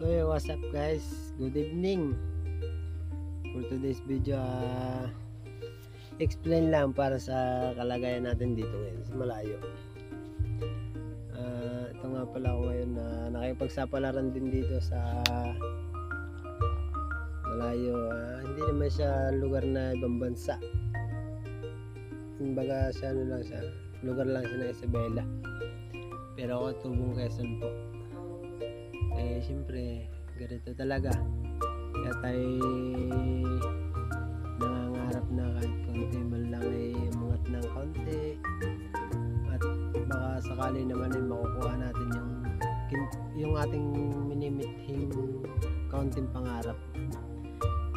So yeah, what's up guys? Good evening. For today's video, explain lang para sa kalagayan natin dito ngayon sa malayo. Ito nga pala ako ngayon na nakipagsapalaran din dito sa malayo. Hindi naman siya lugar na ibang bansa. Kumbaga siya ano lang siya, lugar lang siya ng Isabela. Pero ako tubong Quezon po. Siyempre ganito talaga, kaya tayo nangangarap na kahit konti man lang ay umangat ng konti at baka sakali naman ay makukuha natin yung ating minimithing kaunting pangarap.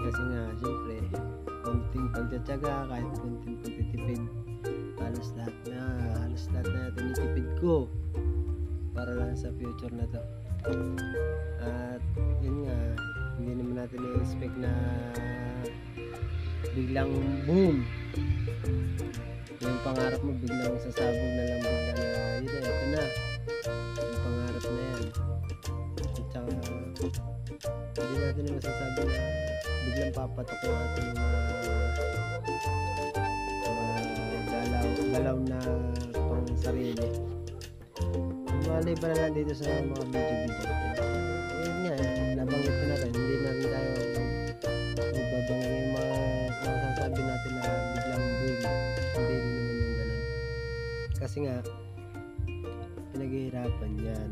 Kasi nga siyempre konting pagtsatsaga, kahit konting pagtitipid, halos lahat na tinitipid ko para lang sa future na to. At yun nga, hindi naman natin i-expect na biglang boom, yung pangarap mo biglang sasabog na lang bigla na yun na, ito na yung pangarap na yan. At saka hindi natin na masasabi na biglang papatok yung ating galaw na pang sarili. Malay ba na lang dito sa mga video. Ayun nga, nabanggit ko na rin, hindi na rin tayo magbabanggit yung mga masasabi natin na biglang boom. Hindi rin naman yung ganun. Kasi nga, pinaghihirapan yan.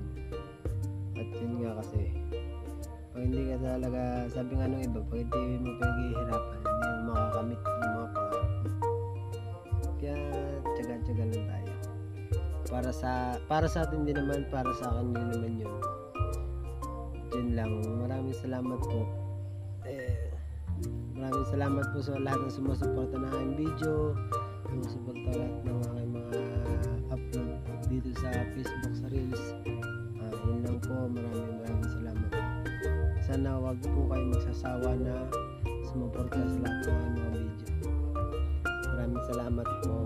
At yun nga kasi, pag hindi ka talaga, sabi nga nung iba, pag hindi mo pinaghihirapan, hindi mo makakamit yung mga pangarap mo. Kaya, tsaga-tsaga lang tayo. Para sa atin din naman, para sa akin din naman yun. Yun lang. Maraming salamat po. Maraming salamat po sa lahat ng sumusuporta ng aking video, sumusuporta lahat ng aking mga upload dito sa Facebook, sa Reels. Yun lang po. Maraming salamat po. Sana wag po kayo magsasawa na sumuporta sa lahat ng aking mga video. Maraming salamat po.